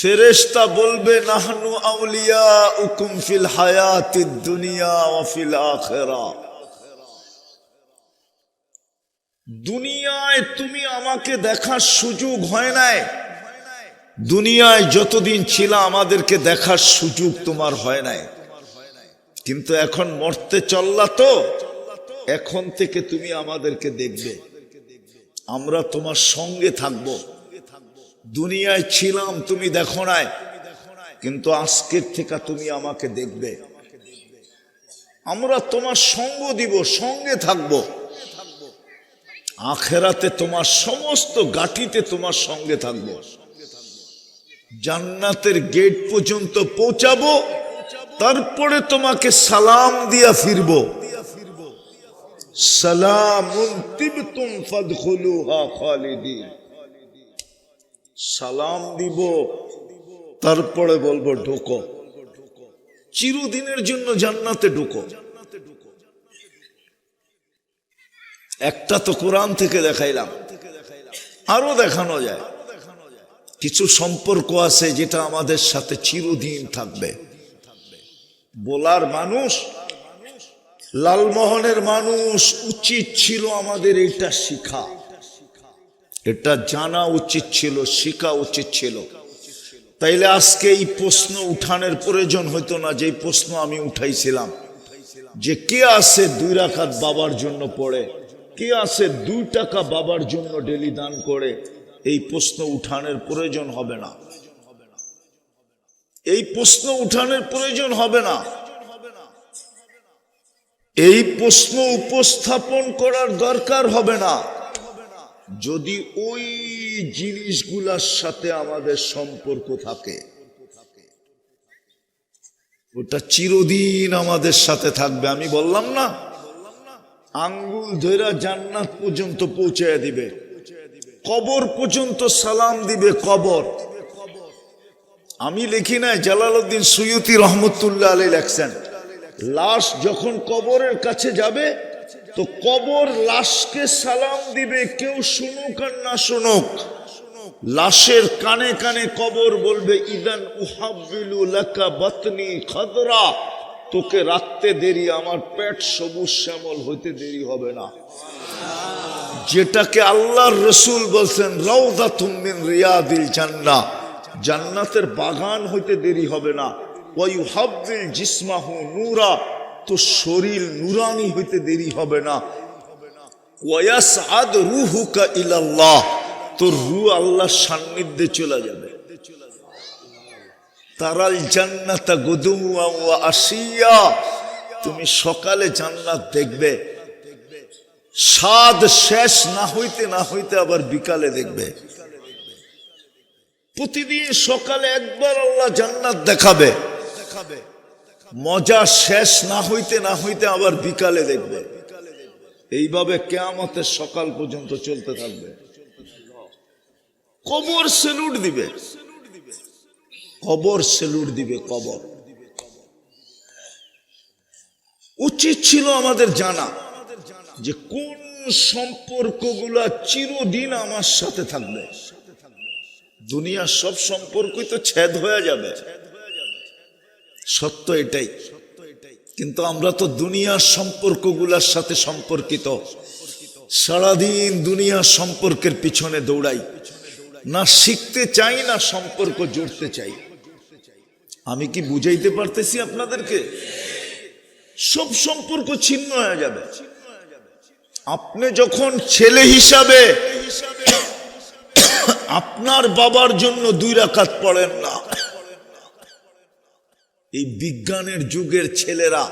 ফেরেশতা বলবে নাহনু আউলিয়াউকুম ফিল হায়াতিদ দুনিয়া ওয়া ফিল আখিরা। দুনিয়ায় তুমি আমাকে দেখার সুযোগ হয় নাই, দুনিয়ায় যতদিন ছিল আমাদেরকে দেখার সুযোগ তোমার হয় নাই, কিন্তু এখন মরতে চললা তো, এখন থেকে তুমি আমাদেরকে দেখবে, আমরা তোমার সঙ্গে থাকব। দুনিয়ায় ছিলাম তুমি দেখো নাই, কিন্তু আজকের থেকে তুমি আমাকে দেখবে, আমরা তোমার সঙ্গ দিব, সঙ্গে থাকব। আখেরাতে তোমার সমস্ত গাঠিতে তোমার সঙ্গে থাকব, জান্নাতের গেট পর্যন্ত পৌঁছাবো, তারপরে তোমাকে সালাম দিয়া ফিরবো। সালামুন তিবতুম ফাদখুলুহা খালিদিন, সালাম দিব, তারপরে বলবো ঢুকো, চিরদিনের জন্য জান্নাতে ঢুকো। একটা তো কোরআন থেকে দেখাইলাম, আরো দেখানো যায়। কিছু সম্পর্ক আছে যেটা আমাদের সাথে চিরদিন থাকবে। বলার মানুষ, লালমোহনের মানুষ, উচিত ছিল আমাদের এটা শিখা, এটা জানা উচিত ছিল, শিখা উচিত ছিল। তাইলে আজকে এই প্রশ্ন উঠানোর প্রয়োজন হইতো না, যে প্রশ্ন আমি উঠাইছিলাম যে কে আছে 2 রাকাত বাবার জন্য পড়ে, কে আছে 2 টাকা বাবার জন্য ডেলি দান করে। এই প্রশ্ন উঠানোর প্রয়োজন হবে না, এই প্রশ্ন উঠানোর প্রয়োজন হবে না, এই প্রশ্ন উপস্থাপন করার দরকার হবে না, যদি ওই জিনিসগুলোর সাথে আমাদের সম্পর্ক থাকে। ওটা চিরদিন আমাদের সাথে থাকবে। আমি বললাম না, আঙ্গুল ধইরা জান্নাত পর্যন্ত পৌঁছায় দিবে, কবর পর্যন্ত সালাম দিবে, কবর। আমি লিখি নাই, জালালউদ্দিন সুয়ুতি রহমতুল্লাহ আলাইহি লেখছেন, লাশ যখন কবরের কাছে যাবে তো কবর লাশকে সালাম দিবে, কেউ শুনুক আর না শুনুক। লাশের কানে কানে কবর বলবে, ইদান উহাব্বিলু লাকা বাতনি খাদরা, তোকে রাখতে দেরি, আমার পেট সবুজ শ্যামল হইতে দেরি হবে না। যেটাকে আল্লাহর রাসূল বলছেন রাউযাতুম মিন রিয়াদিল জান্নাহ, জান্নাতের বাগান হইতে দেরি হবে না। ওয়া ইউহাব্বিল জিসমাহু নূরা, তো শরীর নূরানি হইতে দেরি হবে না। ওয়া ইয়াসআদ রূহুকা ইলাল্লাহ, তোর রূহ আল্লাহর সান্নিধ্যে চলে যাবে। তারাল জান্নাতা গুদুওয়া ওয়া আশিয়া, তুমি সকালে জান্নাত দেখবে, স্বাদ শেষ না হইতে না হইতে আবার বিকালে দেখবে। প্রতিদিন সকালে একবার আল্লাহ জান্নাত দেখাবে, মজা শেষ না হইতে না হইতে আবার বিকালে দেখবে। এইভাবে কিয়ামতের সকাল পর্যন্ত চলতে থাকবে। কবর সেলুট দিবে, কবর সেলুট দিবে, কবর। উচিত ছিল আমাদের জানা যে কোন সম্পর্কগুলা চিরদিন আমার সাথে থাকবে। দুনিয়ার সব সম্পর্কই তো ছেদ হয়ে যাবে, সত্য এটাই। কিন্তু আমরা তো দুনিয়ার সম্পর্কগুলার সাথে সম্পর্কিত, সারাদিন দুনিয়ার সম্পর্কের পিছনে দৌড়াই, না শিখতে চাই না সম্পর্ক জুড়তে চাই। আমি কি বুঝাইতে পারতেছি আপনাদেরকে? সব সম্পর্ক ছিন্ন হয়ে যাবে। আপনি যখন ছেলে হিসাবে আপনার বাবার জন্য 2 রাকাত পড়েন না, এই বিজ্ঞানের যুগের ছেলেরা,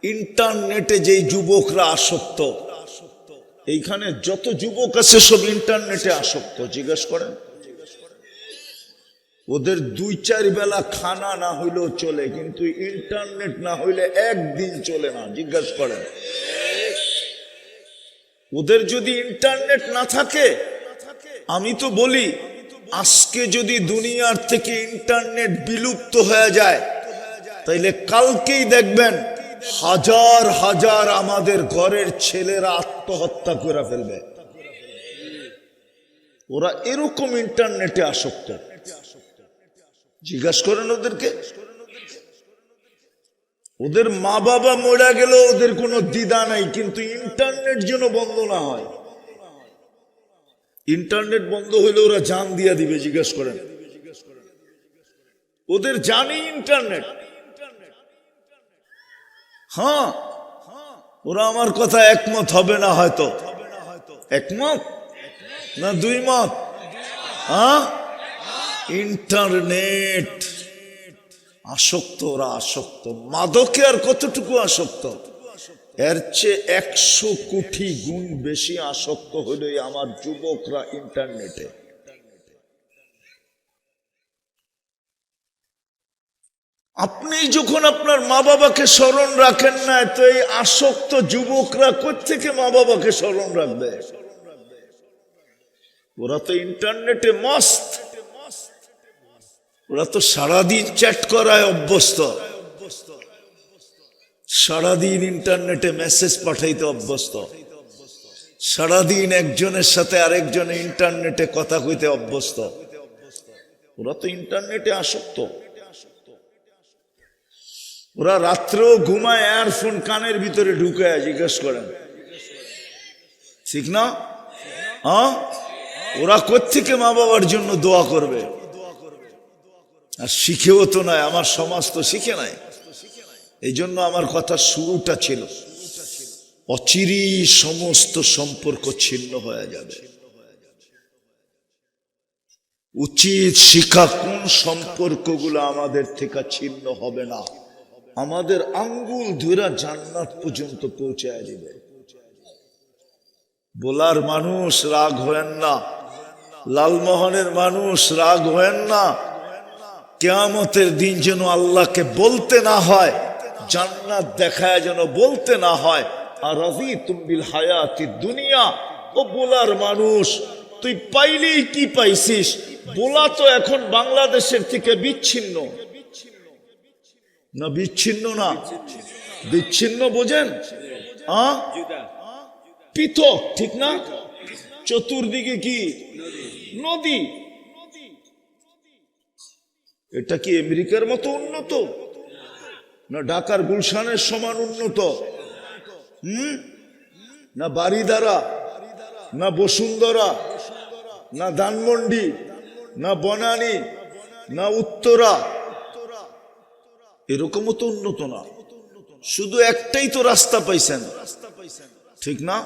ইন্টারনেটে যেই যুবকরা আসক্ত, এইখানে যত যুবক আছে সব ইন্টারনেটে আসক্ত। জিজ্ঞেস করেন, ওদের 2-4 বেলা খানা না হইলেও চলে, কিন্তু ইন্টারনেট না হইলে একদিন চলে না। জিজ্ঞেস করেন, ওদের যদি ইন্টারনেট না থাকে, আমি তো বলি আজকে যদি দুনিয়ার থেকে ইন্টারনেট বিলুপ্ত হয়ে যায়, তাইলে কালকেই দেখবেন হাজার হাজার আমাদের ঘরের ছেলেরা আত্মহত্যা করে ফেলবে। ওরা এরকম ইন্টারনেটে আসক্ত। জিজ্ঞাসা করেন ওদেরকে। ওদের মা বাবা মরে গেল, ওদের কোনো দ্বিধা নাই, কিন্তু ইন্টারনেট যেন বন্ধ না হয়। ইন্টারনেট বন্ধ হইলে ওরা জান দিয়া দিবে। জিজ্ঞাসা করেন, ওদের জানি ইন্টারনেট। হ্যাঁ, ওরা আমার কথা একমত হবে না হয়তো। একমত না দুই মত? হ্যাঁ, ইন্টারনেট আসক্ত, ওরা আসক্ত। মাদকে আর কতটুকু আসক্ত? এর চেয়ে 100 কোটি গুণ বেশি আসক্ত হলো আমার যুবকরা ইন্টারনেটে। আপনি যখন আপনার মা বাবাকে স্মরণ রাখেন না, তো এই আসক্ত যুবকরা কোত্থেকে মা বাবাকে স্মরণ রাখবে? ওরা তো ইন্টারনেটে মস্ত, ওরা তো সারাদিন চ্যাট করায় অভ্যস্ত, সারাদিন ইন্টারনেটে মেসেজ পাঠাইতে অভ্যস্ত, সারাদিন একজনের সাথে আরেকজনে ইন্টারনেটে কথা কইতে অভ্যস্ত। ওরা তো ইন্টারনেটে আসক্ত। ওরা রাত্রেও ঘুমায় এয়ারফোন কানের ভিতরে ঢুকায়। জিজ্ঞেস করেন, ঠিক না? হ্যাঁ, ওরা কোত্থেকে মা বাবার জন্য দোয়া করবে? আর শিখেও তো নয়, আমার সমাজ তো শিখে নাই। এই জন্য আমার কথা শুরুটা ছিল, অচিরেই সমস্ত সম্পর্ক ছিন্ন হয়ে যাবে। উচিত শিক্ষা কোন সম্পর্কগুলো আমাদের থেকে ছিন্ন হবে না, আমাদের আঙ্গুল ধরে জান্নাত পর্যন্ত পৌঁছায় দিবে। বলার মানুষ রাগ হয়েন না, লালমোহনের মানুষ রাগ হয়েন না। কিয়ামতের দিন যেন আল্লাহকে বলতে না হয়, জান্নাত দেখায় যেন বলতে না হয়, আর রাযীতুম বিল হায়াতি দুনিয়া। ও বলার মানুষ, তুই পাইলেই কি পাইছিস? বলা তো এখন বাংলাদেশের থেকে বিচ্ছিন্ন না? বিচ্ছিন্ন না, বিচ্ছিন্ন বোঝেন? পৃথক, ঠিক না? চতুর্দিকে কি নদী। এটা কি আমেরিকার মতো উন্নত? না ঢাকার গুলশানের সমান উন্নত? না বারিধারা, না বসুন্ধরা, না ধানমন্ডি, না বনানী, না উত্তরা, এরকমও তো উন্নত না। শুধু একটাই তো রাস্তা পাইছেন, ঠিক না?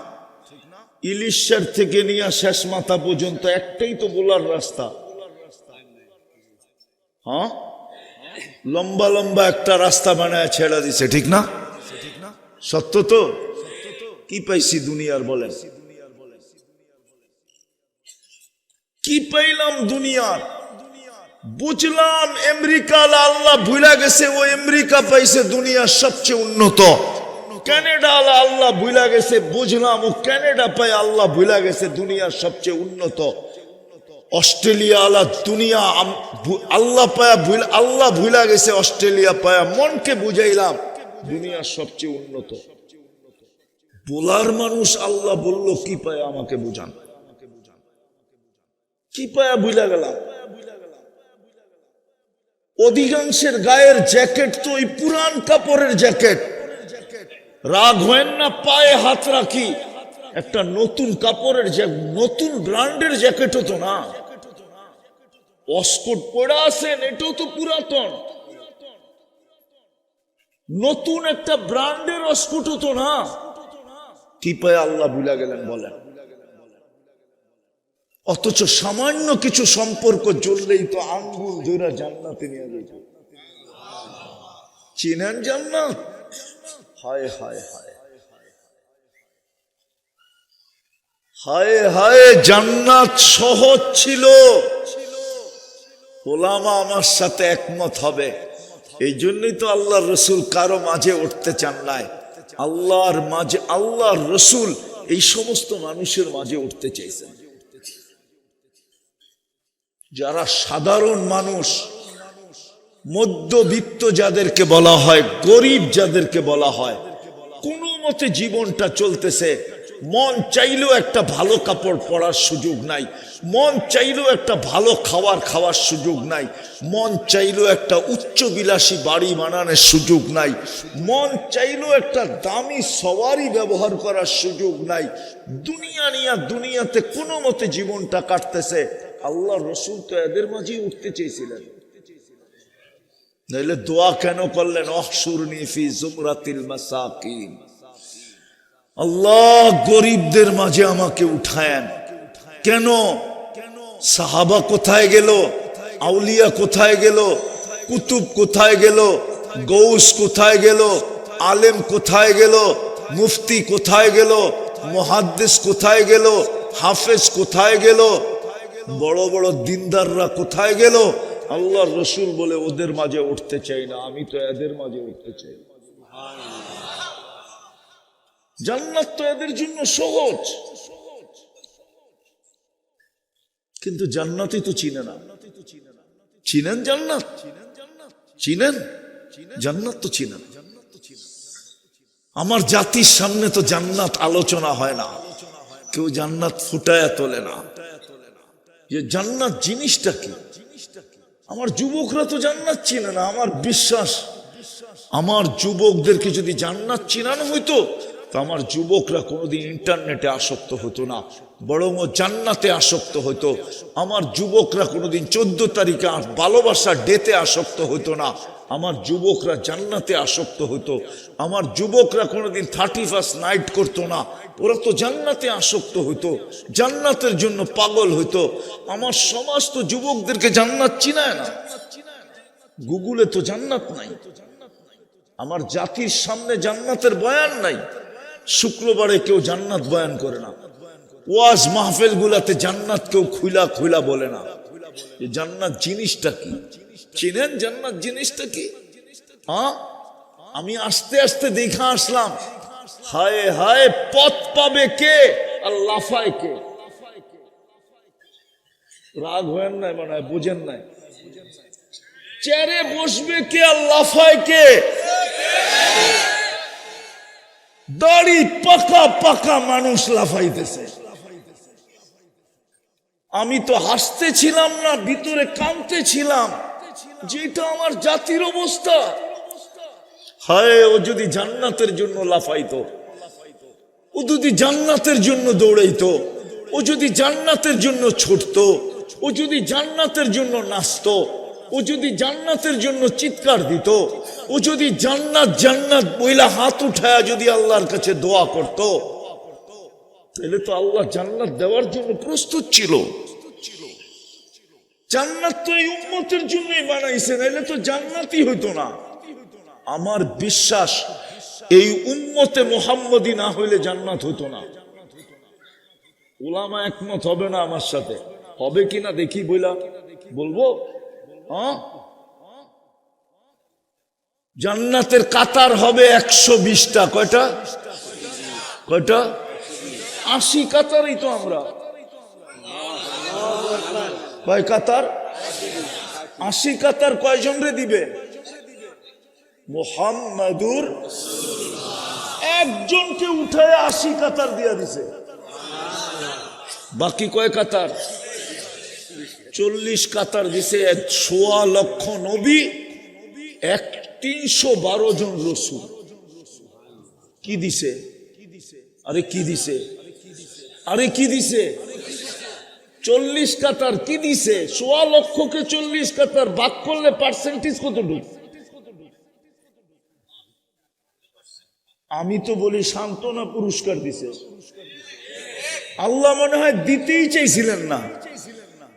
ইলিশার থেকে নিয়ে শেষ মাথা পর্যন্ত একটাই তো বলার রাস্তা। হ্যাঁ, লম্বা লম্বা একটা রাস্তা বানায় ছেড়া দিছে, ঠিক না? সত্য তো? কি পাইছি দুনিয়ার বলেন? কি পাইলাম দুনিয়ার? বুঝলাম আমেরিকা আল্লাহ ভুলা গেছে, ও আমেরিকা পাইছে দুনিয়ার সবচেয়ে উন্নত। কানাডা আল্লাহ ভুলা গেছে, বুঝলাম ও কানাডা পায় আল্লাহ ভুলা গেছে দুনিয়ার সবচেয়ে উন্নত। অস্ট্রেলিয়া দুনিয়া আল্লাহ পায়া আল্লাহ ভুলা গেছে, অস্ট্রেলিয়া পায়া মনকে বুঝাইলাম দুনিয়ার সবচেয়ে উন্নত। বলার মানুষ আল্লাহ বলল কি পায় আমাকে বুঝান, কি পায়া ভুলা গেলাম? অধিকাংশের গায়ের জ্যাকেট তো ওই পুরান কাপড়ের জ্যাকেট। রাগ হয় না, পায়ে হাত রাখি, একটা নতুন কাপড়ের নতুন ব্র্যান্ডের জ্যাকেটও তো না। অস্কট পড়া আছেন, এটাও তো পুরাতন। নতুন একটা ব্র্যান্ডের অস্কটও তো না। কি পায়ে আল্লাহ ভুলা গেলেন বলেন? অথচ সামান্য কিছু সম্পর্ক জ্বললেই তো আঙ্গুল ধরে জান্নাতে নিয়ে যেত। চিনেন জান্নাত? হায় হায় হায় হায় হায়, জান্নাত সহজ ছিল। ওলামা আমার সাথে একমত হবে। এই জন্যই তো আল্লাহর রসুল কারো মাঝে উঠতে চান নাই। আল্লাহর মাঝে, আল্লাহর রসুল এই সমস্ত মানুষের মাঝে উঠতে চাইছেন যারা সাধারণ মানুষ, মধ্যবিত্ত যাদেরকে বলা হয়, গরিব যাদেরকে বলা হয়, কোনো মতে জীবনটা চলতেছে, মন চাইলেও একটা ভালো কাপড় পরার সুযোগ নাই, মন চাইলেও একটা ভালো খাওয়ার সুযোগ নাই, মন চাইলেও একটা উচ্চবিলাসী বাড়ি বানানোর সুযোগ নাই, মন চাইলেও একটা দামি সওয়ারি ব্যবহার করার সুযোগ নাই। দুনিয়া নিয়ে দুনিয়াতে কোনো মতে জীবনটা কাটতেছে। আল্লাহ রসুল তো এদের মাঝেই উঠতে চেয়েছিলেন, নইলে দোয়া কেন করলেন? অহশুরনি ফি জুমরাতিল মাসাকিন, আল্লাহ গরিবদের মাঝে আমাকে উঠায়েন। কেন? সাহাবা কোথায় গেল? আউলিয়া কোথায় গেল? কুতুব কোথায় গেল? গৌস কোথায় গেল? আলেম কোথায় গেল? মুফতি কোথায় গেল? মুহাদ্দিস কোথায় গেল? হাফেজ কোথায় গেল? বড় বড় দিনদাররা কোথায় গেল? আল্লাহ রসুল বলে ওদের মাঝে উঠতে চাই না, আমি তো এদের মাঝে উঠতে চাই। জান্নাত তো এদের জন্য সহজ, কিন্তু জান্নাতই তো চিনে না। চিনেন জান্নাত? চিনেন জান্নাত? তো চিনেন। আমার জাতির সামনে তো জান্নাত আলোচনা হয় না, কেউ জান্নাত ফুটায়া তোলে না যে জান্নাত জিনিসটা কি। আমার যুবকরা তো জান্নাত চিনে না। আমার বিশ্বাস, আমার যুবকদেরকে যদি জান্নাত চিনানো হইতো তো আমার যুবকরা কোনোদিন ইন্টারনেটে আসক্ত হতো না, বরং জান্নাতে আসক্ত হতো। আমার যুবকরা কোনোদিন 14 তারিখে ভালোবাসা ডেতে আসক্ত হতো না, আমার যুবকরা জান্নাতে আসক্ত হতো। আমার যুবকরা কোনোদিন 31st নাইট করতো না, ওরা তো জান্নাতে আসক্ত হইতো, জান্নাতের জন্য পাগল হইতো। আমার সমাজ তো যুবকদেরকে জান্নাত চিনায় না, গুগলে তো জান্নাত নাই। আমার জাতির সামনে জান্নাতের বয়ান নাই। শুক্রবারে কেউ জান্নাত বয়ান করে না, ওয়াজ মাহফিল গুলাতে জান্নাত কেউ খুলা বলে না। জান্নাত জিনিসটা কি চিনেন? জান্নাত জিনিসটা কি? হ্যাঁ, আমি আস্তে আস্তে দেখা আসলাম। হায় হায়, পথ পাবে কে আর লাফায় কে? রাগ হয় নাই, মনে হয় বুঝেন নাই। চেয়ারে বসবে কে আর লাফায় কে? দাড়ি পাকা পাকা মানুষ লাফাইতেছে। আমি তো হাসতেছিলাম না, ভিতরে কাঁদতেছিলাম, যেটা আমার জাতির অবস্থা। হায়, ও যদি জান্নাতের জন্য লাফাইতো, ও যদি জান্নাতের জন্য দৌড়াইতো, ও যদি জান্নাতের জন্য ছুটতো, ও যদি জান্নাতের জন্য নাচতো, ও যদি জান্নাতের জন্য চিৎকার দিত, ও যদি জান্নাত জান্নাত বইলা হাত উঠায়া যদি আল্লাহর কাছে দোয়া করত, তাহলে তো আল্লাহ জান্নাত দেওয়ার জন্য প্রস্তুত ছিল। জান্নাত তো এই উম্মতের জন্যই বানাইছে, নাইলে তো জান্নাতই হইতো না। আমার বিশ্বাস, এই উম্মতে মুহাম্মদী না হইলে জান্নাত হইতো না। উলামা একমত হবে না আমার সাথে, হবে কিনা দেখি বলবো। জান্নাতের কাতার হবে 120টা। কয়টা? 80 কাতারই তো আমরা। কয় কাতার? 80 কাতার। কয়জন রে দিবে? মুহাম্মাদুর একজনকে উঠায় 80 কাতার দিয়া দিছে। বাকি কয় কাতার? 40 কাতার দিছে। 1.25 লক্ষ নবী, 312 জন রসুল। কি দিছে? আরে কি দিছে? 40 কাতার কি দিছে? 1.25 লক্ষকে 40 কাতার ভাগ করলে পার্সেন্টেজ কতটুকু? আমি তো বলি সান্ত্বনা পুরস্কার দিছে। আল্লাহ মনে হয় দিতেই চাইছিলেন না,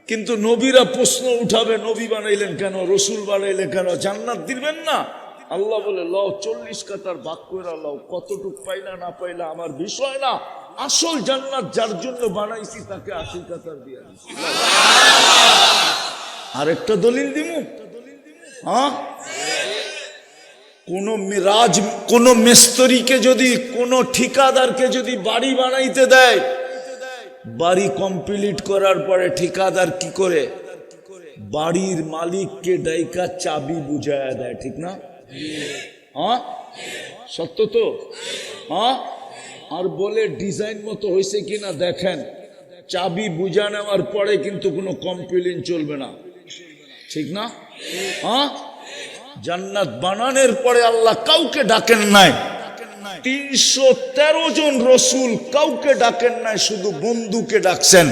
কিন্তু নবীরা প্রশ্ন উঠাবে, নবী বানাইলেন কেন, রসুল বানাইলেন কেন, জান্নাত দিবেন না? আল্লাহ বলে লও 40 কাতার ভাগ করে লও, কতটুক পাইলা না পাইলা আমার বিষয় না, আসল জান্নাত যার জন্য বানাইছি তাকে 80 কাতার দিয়ে দিছি। আরেকটা দলিল দিমু। হ্যাঁ, কোন মিস্ত্রিকে যদি, কোন ঠিকাদারকে যদি বাড়ি বানাইতে দেয়, বাড়ি কমপ্লিট করার পরে ঠিকাদার কি করে? বাড়ির মালিককে ডাইকা চাবি বুঝায়া দেয়, ঠিক না? হ্যাঁ, সত্য তো? হ্যাঁ, আর বলে ডিজাইন মতো হয়েছে কিনা দেখেন, চাবি বুঝা নেওয়ার পরে কিন্তু কোনো কমপ্লেইন চলবে না, ঠিক না? হ্যাঁ, জান্নাত বানানোর পরে আল্লাহ কাউকে ডাকেন নাই, 313 জন রসুল কাউকে ডাকেন নাই, শুধু বন্ধুকে ডাকছেন।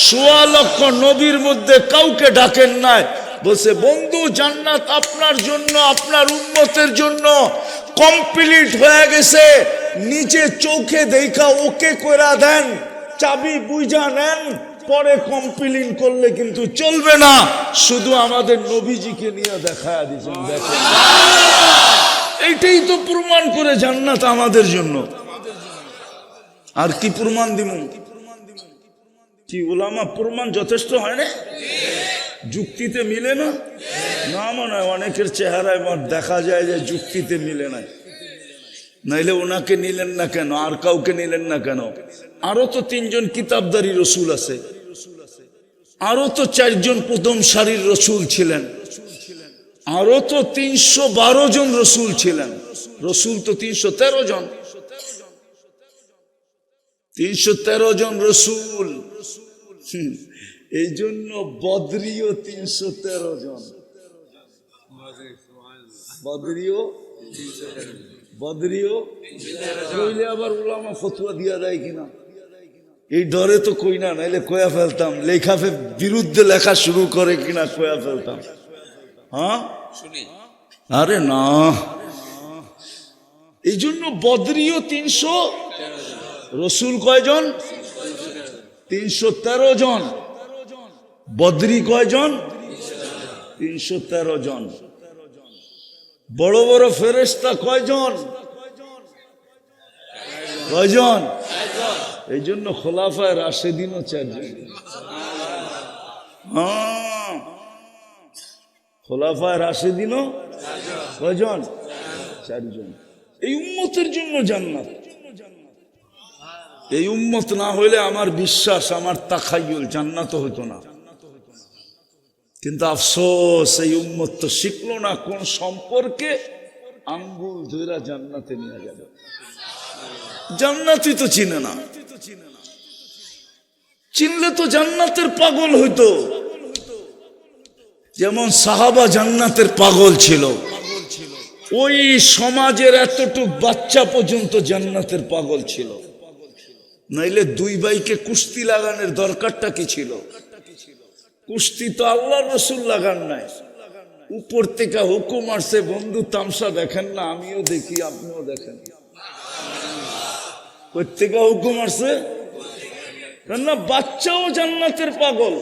1.25 লক্ষ নবীর মধ্যে কাউকে ডাকেন নাই, বলছে বন্ধু জান্নাত আপনার জন্য, আপনার উম্মতের জন্য কমপ্লিট হয়ে গেছে, নিচে চোখে দেখা ওকে কইরা দেন, চাবি বুঝা নেন, পরে কমপ্লেইন করলে কিন্তু চলবে না। শুধু আমাদের নবীজিকে নিয়ে দেখায়া দিয়েছেন, দেখেন এইটাই তো প্রমাণ করে জান্নাত আমাদের জন্য। আর কি প্রমাণ দিব? কি উলামা প্রমাণ যথেষ্ট হয় না? যুক্তিতে মিলে না? না মনে হয় অনেকের চেহারায় দেখা যায় যে যুক্তিতে মিলে না। নাইলে ওনাকে নিলেন না কেন, আর কাউকে নিলেন না কেন? আরো তো 3 জন কিতাবদারি রসুল আছে, আরো তো 4 জন প্রথম সারির রসুল ছিলেন, আরো তো 312 জন রসুল ছিলেন। রসুল তো 313 জন, 313 জন রসুল। এই জন্য বদরিও 313 জন, বদরিও কইলে আবার উলামা ফতোয়া দিয়া দেয় কিনা এই ডরে তো কই না, নাইলে কয়া ফেলতাম, লেখাফে বিরুদ্ধে লেখা শুরু করে কিনা কয়া ফেলতাম। হ্যাঁ, আরে না, এই জন্য বদরিও 300, রসুল কয়জন? 313 জন। বদরি কয়জন? 313 জন। বড় বড় ফেরেশতা কয়জন? কয়জন? এই জন্য খোলাফায়ে রাশেদিনও 4 জন। হ্যাঁ, খোলাফায়ে রাশেদিনও কয়জন? 4 জন। এই উম্মতের জন্য জান্নাত। এই উম্মত না হইলে আমার বিশ্বাস, আমার তাখায়ুল, জান্নাত হইতো না। কিন্তু আফসোস, এই উম্মত তো শিখলো না কোন সম্পর্কে আঙ্গুল ধইরা জান্নাতে নিয়ে যাবে। জান্নাতই তো চিনে না, চিনলে তো জান্নাতের পাগল হইতো। যেমন সাহাবা জান্নাতের পাগল ছিল, ওই সমাজের এতটুক বাচ্চা পর্যন্ত জান্নাতের পাগল ছিল। নাইলে 2 ভাইকে কুস্তি লাগানোর দরকারটা কি ছিল? কুস্তি তো আল্লাহর রাসূল লাগান নাই, উপর থেকে হুকুম আসছে, বন্ধু তামসা দেখেন না? আমিও দেখি, আপনিও দেখেন। প্রত্যেকে হুকুম আসছে না, বাচ্চাও জান্নাতের পাগল।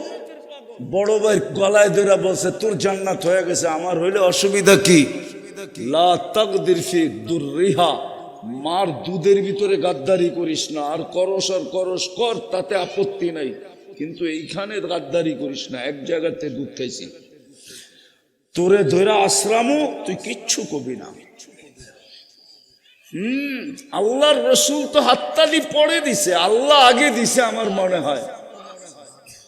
বড় ভাই গলায় ধরে বলছে, তোর জান্নাত হয়ে গেছে, আমার হইলে অসুবিধা কি? লা তাকদির ফি দুররিহা, মার দুধের ভিতরে গাদ্দারি করিস না, আর করস কর, তাতে আপত্তি নাই, কিন্তু এইখানে গাদ্দারি করিস না। এক জায়গাতে দুধ খাইছি, তোরে ধরা আশ্রামও তুই কিচ্ছু কবি না। আল্লাহর রসুল তো হাততালি পড়ে দিছে, আল্লাহ আগে দিছে আমার মনে হয়,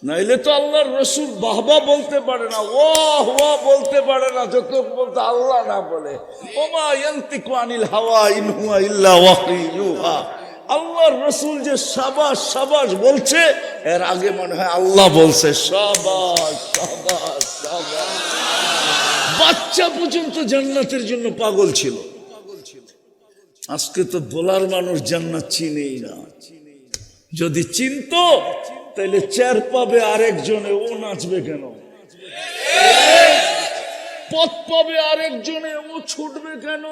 নাইলে তো আল্লাহর রসুল বাহবা বলতে পারে না, ওয়াহ ওয়াহ বলতে পারে না, যত বলতে আল্লাহ না বলে। ওমা ইয়ান্তিকু আনিল হাওয়া ইন হুয়া ইল্লা ওয়াহয়ুন ইউহা। আল্লাহর রসুল যে শাবাশ শাবাশ বলছে, এর আগে মনে হয় আল্লাহ বলছে শাবাশ শাবাশ শাবাশ। বাচ্চা পর্যন্ত জান্নাতের জন্য পাগল ছিল। আজকে তো বলার মানুষ জান্নাত চিনেই না। যদি চিনতো তাহলে 4 পাবে আরেকজনে, ও নাচবে কেন? পথ পাবে আরেকজনে, ও ছুটবে কেন?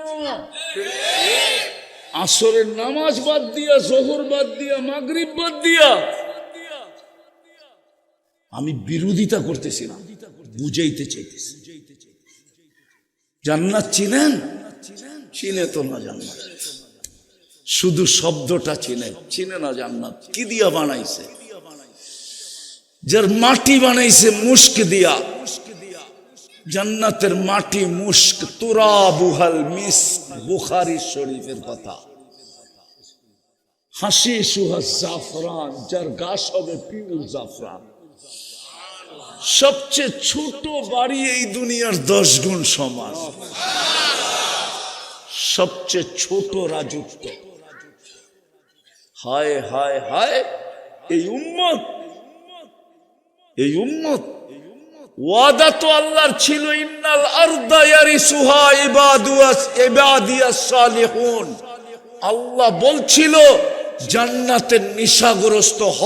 আসরের নামাজ বাদ দিয়া, জোহর বাদ দিয়া, মাগরিব বাদ দিয়া, আমি বিরোধিতা করতেছি না, বুঝাইতে চাইতেছি। জান্নাত চিনেন? চিনে তো না জান্নাত, শুধু শব্দটা চিনে না জান্নাত। কি দিয়া বানাইছে? যার মাটি বানাইছে মুস্ক দিয়া, জান্নাতের মাটি মুস্ক, তুরাবুহাল মিস্ক, বুখারী শরীফের কথা। হাসিসুহা জাফরান, যার গাছ হবে পিওর জাফরান। সবচেয়ে ছোট বাড়ি এই দুনিয়ার 10 গুণ সমান। সবচেয়ে ছোট রাজত্ব, হায় হায় হায়, এই উম্মত ওয়াদা তো আল্লাহর ছিল, ইন্নাল আরদা ইয়ারিসুহা ইবাদিয়াস সালিহুন। আল্লাহ বলছিল জান্নাতের নিশাগ্রস্ত হ,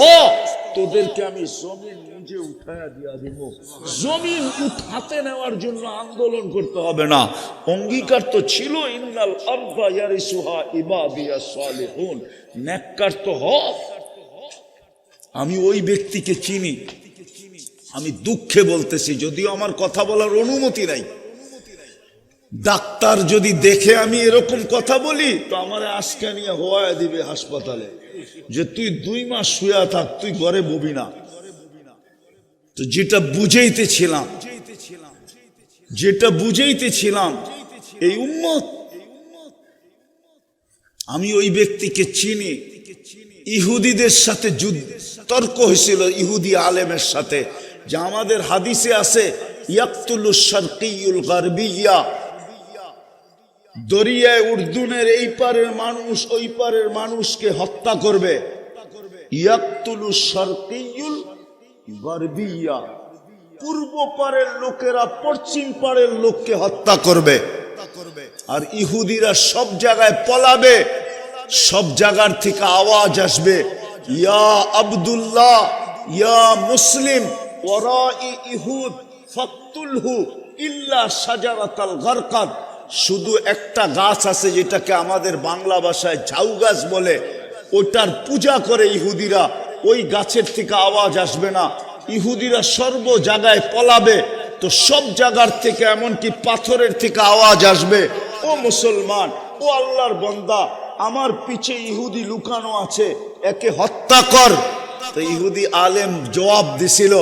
তোদেরকে আমি জমিন নিজে উঠায়া দিয়া দিব। জমিন হাতে নেওয়ার জন্য আন্দোলন করতে হবে না, অঙ্গীকার তো ছিল ইন্নাল আরদা ইয়ারিসুহা ইবাদিয়াস সালিহুন। নেককার তো হ। আমি ওই ব্যক্তিকে চিনি, আমি দুঃখে বলতেছি, যদিও আমার কথা বলার অনুমতি নাই। ডাক্তার যদি দেখে আমি এরকম কথা বলি তো আমার আজকে নিয়ে হওয়া দিবে হাসপাতালে, যে তুই 2 মাস শুয়া থাক, তুই ঘরে ববি না। তো যেটা বুঝাইতেছিলাম এই উম্মত, আমি ওই ব্যক্তিকে চিনি। ইহুদিদের সাথে তর্ক হয়েছিল ইহুদি আলেমের সাথে, যে আমাদের হাদিসে আছে ইয়াকতুলুশ শারকিয়ুল গারবিয়্যা, দরিয়ায় উর্দুনের এই পারের মানুষ ওই পারের মানুষকে হত্যা করবে। ইয়াকতুলুশ শারকিয়ুল গারবিয়্যা, পূর্ব পারের লোকেরা পশ্চিম পারের লোককে হত্যা করবে। আর ইহুদিরা সব জায়গায় পলাবে, সব জায়গার থেকে আওয়াজ আসবে, ইয়া আব্দুল্লাহ ইয়া মুসলিম ওয়ারাই ইহুদ ফাকতুলহু ইল্লা শাজারাতাল গারকাদ। শুধু একটা গাছ আছে যেটাকে আমাদের বাংলা ভাষায় ঝাউ গাছ বলে, ওটার পূজা করে ইহুদিরা। ওই গাছের থেকে আওয়াজ আসবে না, ইহুদিরা সর্ব জায়গায় পলাবে। তো সব জায়গার থেকে, এমনকি পাথরের থেকে আওয়াজ আসবে, ও মুসলমান, ও আল্লাহর বান্দা, আমার পিছে ইহুদি লুকানো আছে, একে হত্যা কর। তো ইহুদি আলেম জবাব দিছিল,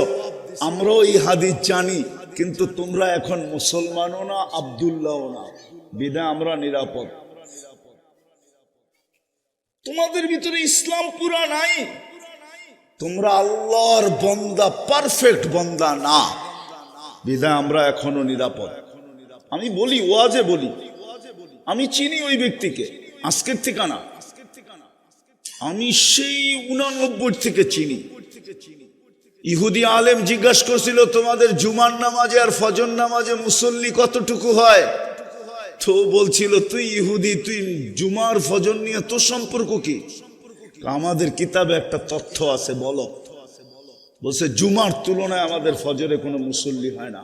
আমরাও এই হাদিস জানি, কিন্তু তোমরা এখন মুসলমানও না, আব্দুল্লাহও না, বিধায় আমরা নিরাপদ। তোমাদের ভিতরে ইসলাম পুরা নাই, তোমরা আল্লাহর বান্দা, পারফেক্ট বান্দা না, বিধায় আমরা এখনো নিরাপদ। আমি বলি, ওয়াজে বলি, আমি চিনি ওই ব্যক্তিকে, আজকের থেকে না, আমি সেই 89 থেকে চিনি। ইহুদি আলেম জিজ্ঞাসা করছিল, তোমাদের জুমার নামাজে আর ফজর নামাজে মুসল্লি কতটুকু হয়? তো বলছিল, তুই ইহুদি, তুই জুমার ফজর নিয়ে তোর সম্পর্ক কি? আমাদের কিতাবে একটা তথ্য আছে, বলো। বলছে জুমার তুলনায় আমাদের ফজরে কোনো মুসল্লি হয় না।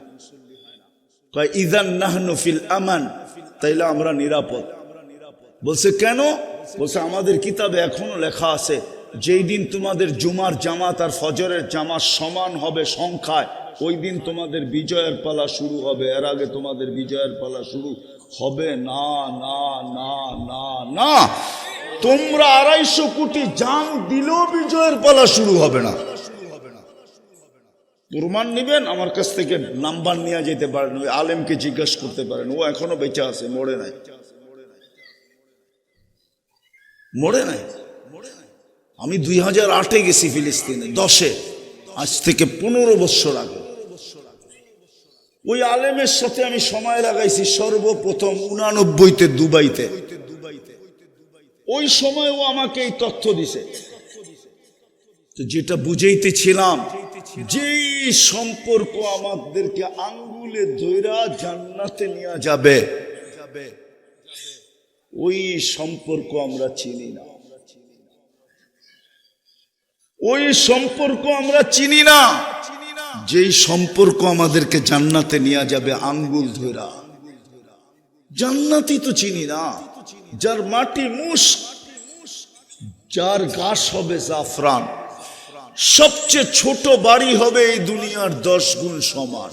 ইযান নাহনু ফিল আমান, তাইলে আমরা নিরাপদ। বলছে কেন? বলছে আমাদের কিতাবে এখনো লেখা আছে, যেই দিন তোমাদের জুমার জামাত আর ফজরের জামাত সমান হবে সংখ্যায়, ওই দিন তোমাদের বিজয়ের পালা শুরু হবে, এর আগে তোমাদের বিজয়ের পালা শুরু হবে না। না না না না, তোমরা 250 কোটি জান দিলেও বিজয়ের পালা শুরু হবে না। প্রমাণ নিবেন আমার কাছ থেকে, নাম্বার নিয়ে যেতে পারেন, ওই আলেমকে জিজ্ঞাসা করতে পারেন, ও এখনো বেঁচে আছে, মরে নাই। আমি 2008-এ গেছি ফিলিস্তিনে, 10-এ, আজ থেকে 15 বছর আগে। ওই আলেমের সাথে আমি সময় লাগাইছি সর্বপ্রথম 89-তে দুবাইতে। ওই সময় ও আমাকে এই তথ্য দিছে। তো যেটা বুঝাইতেছিলাম, যেই সম্পর্ক আমাদেরকে আঙ্গুলে ধইরা জান্নাতে নিয়ে যাবে, ওই সম্পর্ক আমরা চিনি না। ওই সম্পর্ক আমরা চিনি না, যেই সম্পর্ক আমাদেরকে জান্নাতে নিয়ে যাবে আঙ্গুল ধইরা, জান্নাতি তো চিনি না। যার মাটি মুস্ক, যার ঘাস হবে জাফরান, সবচেয়ে ছোট বাড়ি হবে এই দুনিয়ার 10 গুণ সমান।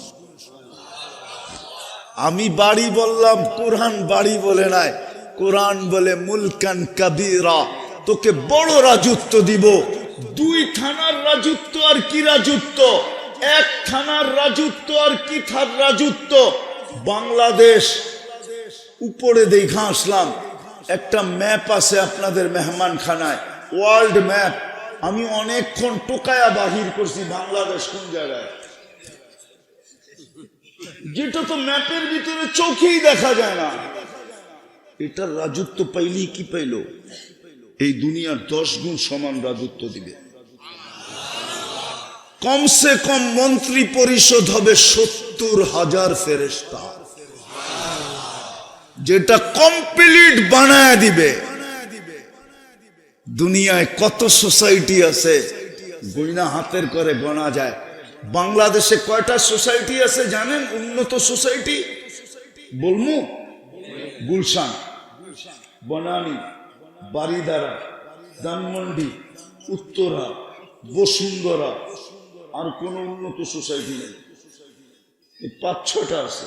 আমি বাড়ি বললাম, কোরআন বাড়ি বলে নাই, কোরআন বলে মুলকান কাবীরা, তোকে বড় রাজত্ব দিব। 2 থানার রাজত্ব আর কি রাজত্ব, 1 থানার রাজত্ব আর কি থার রাজত্ব। বাংলাদেশ উপরে দেখা আসলাম, একটা ম্যাপ আছে আপনাদের মেহমানখানায়, ওয়ার্ল্ড ম্যাপ। আমি অনেকক্ষণ টোকায়া বাহির করছি বাংলাদেশ কোন জায়গায়, যেটা তো ম্যাপের ভিতরে চোখেই দেখা যায় না। এটার রাজত্ব পাইলি কি পাইল? এই দুনিয়ার 10 গুণ সমান রাজত্ব দিবে। কমসে কম মন্ত্রী পরিষদ হবে 70,000 ফেরেশতা, যেটা কমপ্লিট বানায় দিবে। দুনিয়ায় কত সোসাইটি আছে গয়না হাতের করে গোনা যায়। বাংলাদেশে কয়টা সোসাইটি আছে জানেন? উন্নত সোসাইটি বলমু? গুলশান, বনানী, বারিধারা, ধানমন্ডি, উত্তরা, বসুন্ধরা, আর কোন উন্নত সোসাইটি নেই। 5-6টা আছে।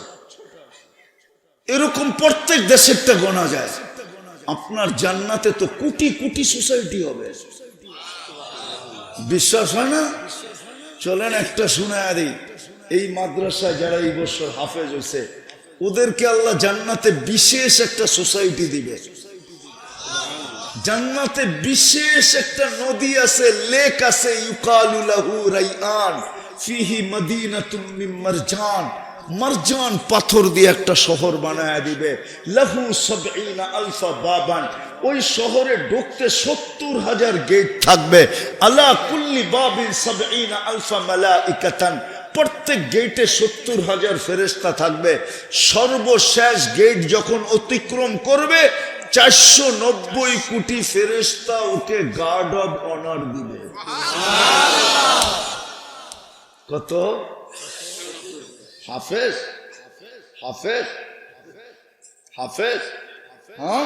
এরকম প্রত্যেক দেশেরটা গোনা যায়। আপনার জান্নাতে তো কোটি কোটি সোসাইটি হবে। বিশ্বাস হয় না? চলেন একটা শুনায়া দিই। এই মাদ্রাসায় যারা এই বছর হাফেজ হয়েছে ওদেরকে আল্লাহ জান্নাতে বিশেষ একটা সোসাইটি দিবে। জান্নাতে বিশেষ একটা নদী আছে, লেক আছে, ইউকালু লাহু রাইআন ফিহি মদিনাতুম মিন মারজান। মারজান পাথর দিয়ে একটা শহর বানায় দিবে। লাহু 70 আলফা বাবান, ওই শহরে ঢুকতে 70,000 গেট থাকবে। আলা কুল্লি বাবিন 70 আলফা মালাইকাতান, প্রত্যেক গেটে 70,000 ফেরেশতা থাকবে। সর্বশেষ গেট যখন অতিক্রম করবে 490 কোটি ফেরেশতা ওকে গার্ড অব অনার দিবে। কত? হাফেজ হাফেজ হাফেজ। হ্যাঁ,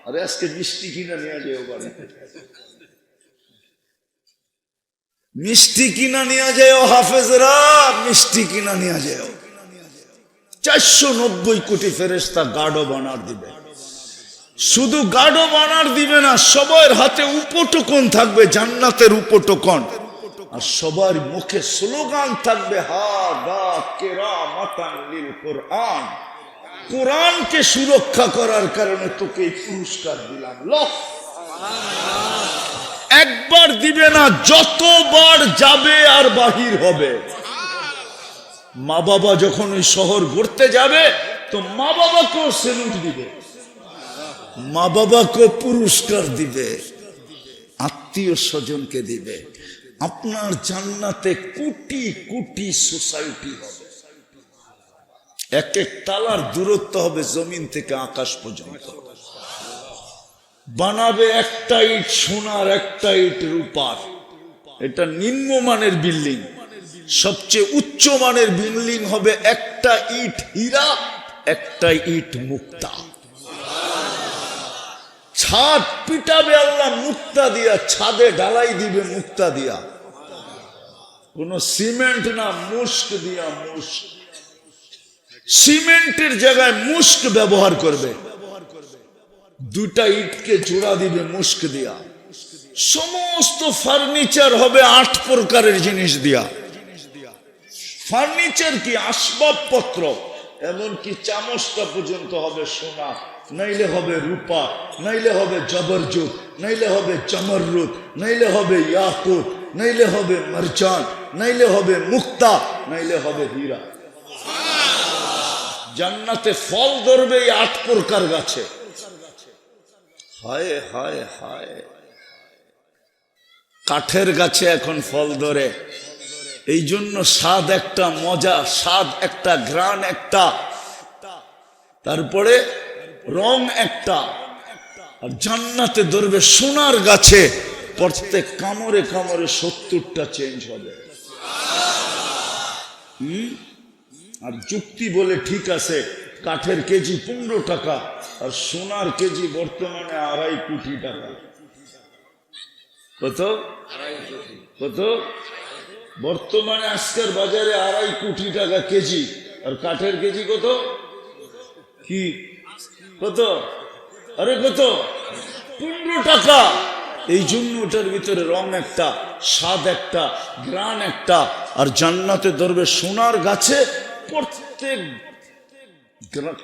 আরে আজকে মিষ্টি কিনা নিয়ে যাও বাড়িতে, মিষ্টি কিনা নিয়ে যাও হাফেজরা, মিষ্টি কিনা নিয়ে যাও। 490 কোটি ফেরেশতা গার্ড অব অনার দিবে। শুধু গার্ড অব অনার দিবে না, সবার হাতে উপটোকন থাকবে, জান্নাতের উপটোকন। আর সবার মুখে স্লোগান থাকবে, হাদা কিরামাতান লিল কুরআন, কোরআনকে সুরক্ষা করার কারণে তোকে এই পুরস্কার দিলাম। একবার দিবে না, যতবার যাবে আর বাহির হবে। মা বাবা যখন ওই শহর ঘুরতে যাবে তো মা বাবাকেও সেলুট দিবে, মা বাবাকে পুরস্কার দিবে, আত্মীয় স্বজনকে দিবে। আপনার জান্নাতে কোটি কোটি সোসাইটি হবে। এক এক তালার দূরত্ব হবে জমিন থেকে আকাশ পর্যন্ত। বানাবে একটা ইট সোনার, একটা ইট রূপার। এটা নিম্নমানের বিল্ডিং। সবচেয়ে উচ্চ মানের বিল্ডিং হবে একটা ইট হীরা, একটা ইট মুক্তা। ছাদ পিটাবে আল্লাহ মুক্তা দিয়া, ছাদে ঢালাই দিবে মুক্তা দিয়া। কোন সিমেন্ট না, মুস্ক দিয়া। মুস্ক, সিমেন্টের জায়গায় মুস্ক ব্যবহার করবে। 2টা ইটকে জোড়া দিবে মুস্ক দিয়া। সমস্ত ফার্নিচার হবে 8 প্রকারের জিনিস দিয়া। ফার্নিচার কি? আসবাবপত্র, এমনকি চামচটা পর্যন্ত হবে সোনা, নাইলে হবে রূপা, নাইলে হবে জবরজুত, নাইলে হবে জমররুত, নাইলে হবে ইয়াকুত, নাইলে হবে মারজান, নাইলে হবে মুক্তা, নাইলে হবে হীরা। জান্নাতে ফল ধরবে এই 8 প্রকার গাছে। হায় হায় হায়, কাঠের গাছে এখন ফল ধরে। এই জন্য স্বাদ একটা, মজা, স্বাদ একটা, ঘ্রাণ একটা, তারপরে রং একটা। আর জান্নাতে ধরবে সোনার গাছে, প্রত্যেক কামড়ে কামড়ে 70টা চেঞ্জ হবে। আর যুক্তি বলে ঠিক আছে, কাঠের কেজি 15 টাকা আর সোনার কেজি বর্তমানে 2.5 কোটি টাকা। কত? কত বর্তমানে আজকের বাজারে? 2.5 কোটি টাকা কেজি। আর কাঠের কেজি কত? কি কত? আরে কত? 15 টাকা। এই জন্য ওটার ভিতরে রং একটা, স্বাদ একটা, ঘ্রাণ একটা। আর জান্নাতে ধরবে সোনার গাছে, প্রত্যেক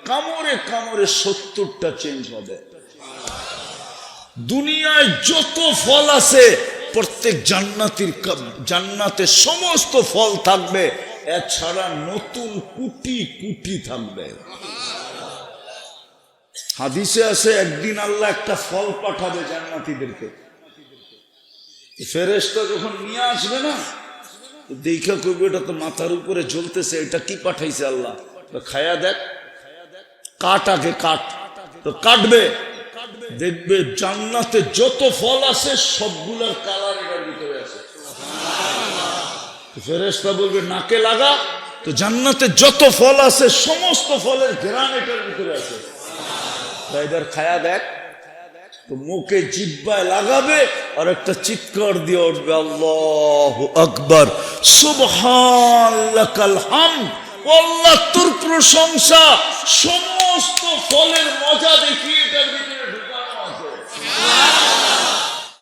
কামড়ে কামড়ে 70টা চেঞ্জ হবে। দুনিয়ায় যত ফল আছে প্রত্যেক জান্নাতে সমস্ত ফল থাকবে, এছাড়া নতুন কোটি কোটি থাকবে। হাদিসে আছে একদিন আল্লাহ একটা ফল পাঠাবে জান্নাতীদেরকে। ফেরেশতা যখন নিয়ে আসবে না, দেখা কইবে এটা তো মাথার উপরে জ্বলতেছে, এটা কি পাঠাইছে আল্লাহ? তো খায়া দেখ, কাট আগে কাট। তো কাটবে, দেখবে জান্নাতে যত ফল আছে সবগুলার কালার এটার ভিতরে আছে। ফেরেশতা বলবে নাকে লাগা, তো জান্নাতে যত ফল আছে সমস্ত ফলের ঘ্রাণ এটার ভিতরে আছে। এবার খায়া দেখ। তো মুখে জিহ্বায় লাগাবে আর একটা চিৎকার দিয়ে উঠবে, আল্লাহু আকবার, সুবহানাল্লাকাল হামদ, আল্লাহ তোর প্রশংসা। সমস্ত ফলের মজা দেখিয়ে এটার ভিতরে